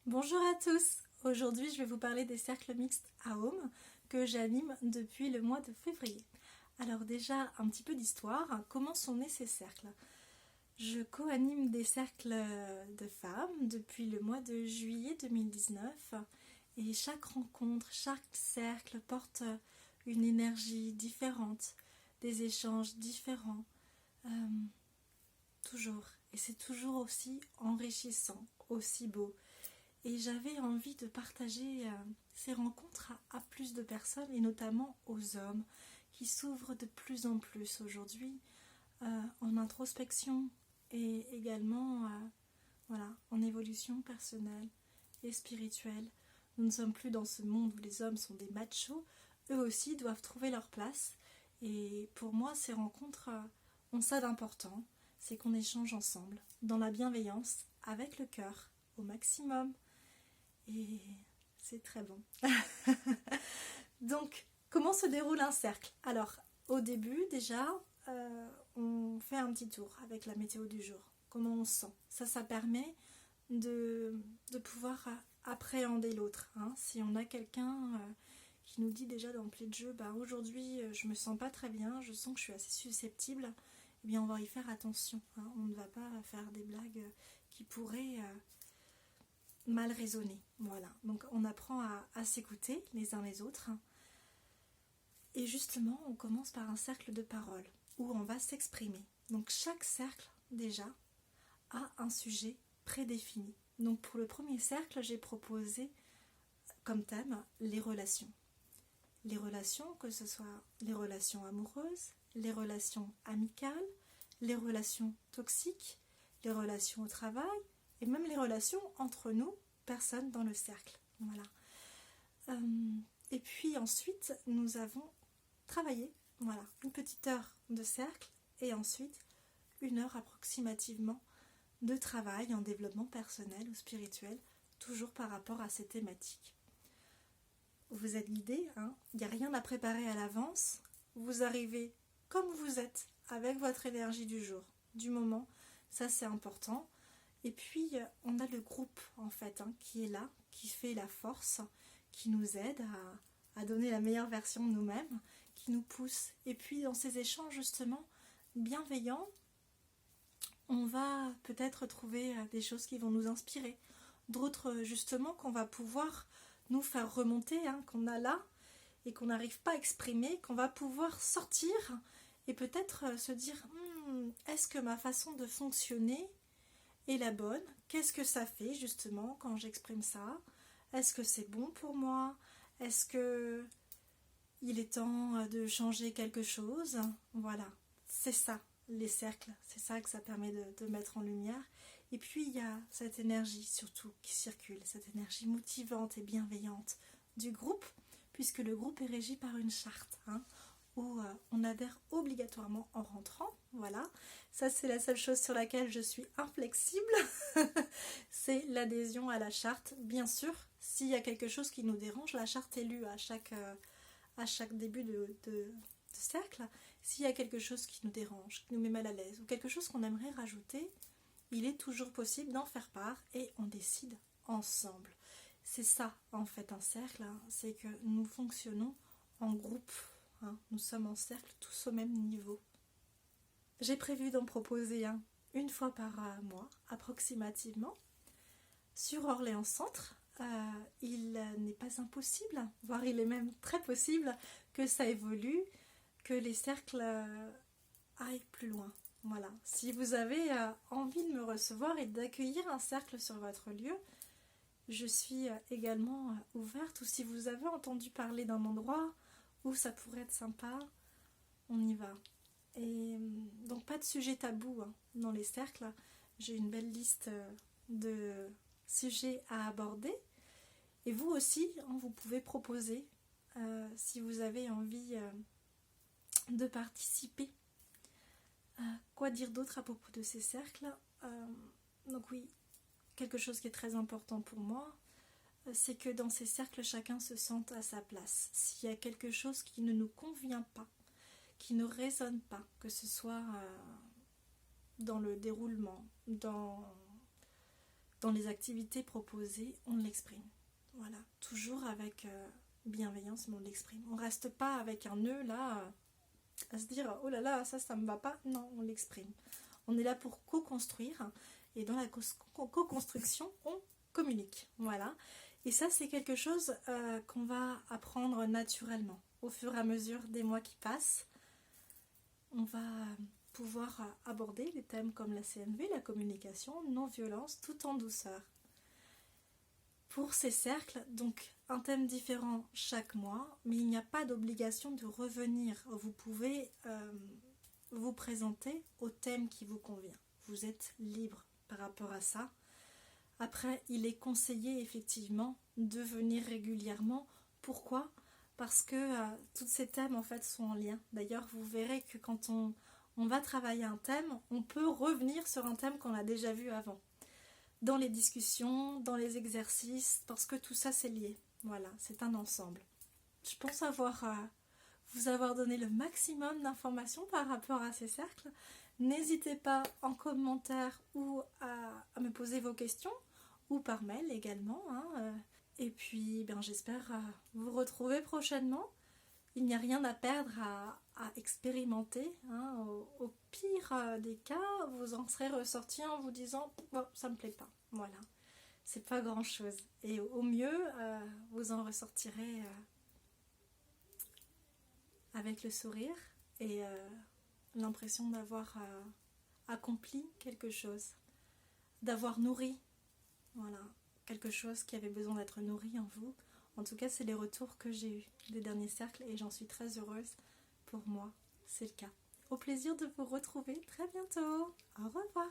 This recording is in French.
Bonjour à tous. Aujourd'hui, je vais vous parler des cercles mixtes à Aume que j'anime depuis le mois de février. Alors déjà, un petit peu d'histoire. Comment sont nés ces cercles? Je co-anime des cercles de femmes depuis le mois de juillet 2019 et chaque rencontre, chaque cercle porte une énergie différente, des échanges différents, euh, toujours. Et c'est toujours aussi enrichissant, aussi beau. Et j'avais envie de partager ces rencontres à plus de personnes et notamment aux hommes qui s'ouvrent de plus en plus aujourd'hui en introspection et également voilà, en évolution personnelle et spirituelle. Nous ne sommes plus dans ce monde où les hommes sont des machos, eux aussi doivent trouver leur place. Et pour moi, ces rencontres ont ça d'important, c'est qu'on échange ensemble, dans la bienveillance, avec le cœur, au maximum. Et c'est très bon. Donc, comment se déroule un cercle? Alors, au début, déjà, on fait un petit tour avec la météo du jour. Comment on se sent? Ça permet de pouvoir appréhender l'autre. Hein. Si on a quelqu'un qui nous dit déjà d'emblée de jeu, bah, aujourd'hui, je me sens pas très bien, je sens que je suis assez susceptible, eh bien, on va y faire attention. Hein. On ne va pas faire des blagues qui pourraient mal raisonner. Voilà. Donc on apprend à s'écouter les uns les autres. Et justement, on commence par un cercle de parole où on va s'exprimer. Donc chaque cercle, déjà, a un sujet prédéfini. Donc pour le premier cercle, j'ai proposé comme thème les relations. Les relations, que ce soit les relations amoureuses, les relations amicales, les relations toxiques, les relations au travail, et même les relations entre nous, personnes dans le cercle. Voilà. Et puis ensuite, nous avons travaillé, voilà, une petite heure de cercle et ensuite une heure approximativement de travail en développement personnel ou spirituel, toujours par rapport à ces thématiques. Vous êtes guidé, hein, il n'y a rien à préparer à l'avance, vous arrivez comme vous êtes, avec votre énergie du jour, du moment, ça c'est important. Et puis, on a le groupe, en fait, hein, qui est là, qui fait la force, qui nous aide à donner la meilleure version de nous-mêmes, qui nous pousse. Et puis, dans ces échanges, justement, bienveillants, on va peut-être trouver des choses qui vont nous inspirer. D'autres, justement, qu'on va pouvoir nous faire remonter, hein, qu'on a là, et qu'on n'arrive pas à exprimer, qu'on va pouvoir sortir, et peut-être se dire, est-ce que ma façon de fonctionner est la bonne? Qu'est-ce que ça fait justement quand j'exprime ça? Est-ce que c'est bon pour moi? Est-ce que il est temps de changer quelque chose? Voilà, c'est ça les cercles, c'est ça que ça permet de mettre en lumière. Et puis il y a cette énergie surtout qui circule, cette énergie motivante et bienveillante du groupe, puisque le groupe est régi par une charte, hein, où on adhère obligatoirement en rentrant. Voilà, ça c'est la seule chose sur laquelle je suis inflexible, c'est l'adhésion à la charte. Bien sûr, s'il y a quelque chose qui nous dérange, la charte est lue à chaque début de cercle. S'il y a quelque chose qui nous dérange, qui nous met mal à l'aise, ou quelque chose qu'on aimerait rajouter, il est toujours possible d'en faire part et on décide ensemble. C'est ça en fait un cercle, hein, c'est que nous fonctionnons en groupe. Hein, nous sommes en cercle, tous au même niveau. J'ai prévu d'en proposer un une fois par mois, approximativement, sur Orléans Centre. Il n'est pas impossible, voire il est même très possible que ça évolue, que les cercles aillent plus loin. Voilà. Si vous avez envie de me recevoir et d'accueillir un cercle sur votre lieu, je suis également ouverte. Ou si vous avez entendu parler d'un endroit où ça pourrait être sympa, on y va. Et donc pas de sujet tabou hein, dans les cercles. J'ai une belle liste de sujets à aborder. Et vous aussi, hein, vous pouvez proposer si vous avez envie de participer. Quoi dire d'autre à propos de ces cercles? Donc oui, quelque chose qui est très important pour moi, c'est que dans ces cercles, chacun se sente à sa place. S'il y a quelque chose qui ne nous convient pas, qui ne résonne pas, que ce soit dans le déroulement, dans dans les activités proposées, on l'exprime. Voilà, toujours avec bienveillance, mais on l'exprime. On ne reste pas avec un nœud là, à se dire oh là là, ça me va pas. Non, on l'exprime. On est là pour co-construire, et dans la co-construction, on communique. Voilà. Et ça, c'est quelque chose qu'on va apprendre naturellement. Au fur et à mesure des mois qui passent, on va pouvoir aborder les thèmes comme la CNV, la communication, non-violence, tout en douceur. Pour ces cercles, donc un thème différent chaque mois, mais il n'y a pas d'obligation de revenir. Vous pouvez vous présenter au thème qui vous convient. Vous êtes libre par rapport à ça. Après, il est conseillé effectivement de venir régulièrement. Pourquoi ? Parce que tous ces thèmes en fait sont en lien. D'ailleurs, vous verrez que quand on va travailler un thème, on peut revenir sur un thème qu'on a déjà vu avant. Dans les discussions, dans les exercices, parce que tout ça c'est lié. Voilà, c'est un ensemble. Je pense vous avoir donné le maximum d'informations par rapport à ces cercles. N'hésitez pas en commentaire ou à me poser vos questions, ou par mail également. Et puis j'espère vous retrouver prochainement. Il n'y a rien à perdre à expérimenter. Au pire des cas, vous en serez ressorti en vous disant bon, ça me plaît pas. Voilà, c'est pas grand chose. Et au mieux, vous en ressortirez avec le sourire et l'impression d'avoir accompli quelque chose, d'avoir nourri, voilà, quelque chose qui avait besoin d'être nourri en vous. En tout cas, c'est les retours que j'ai eus des derniers cercles et j'en suis très heureuse. Pour moi, c'est le cas. Au plaisir de vous retrouver très bientôt. Au revoir.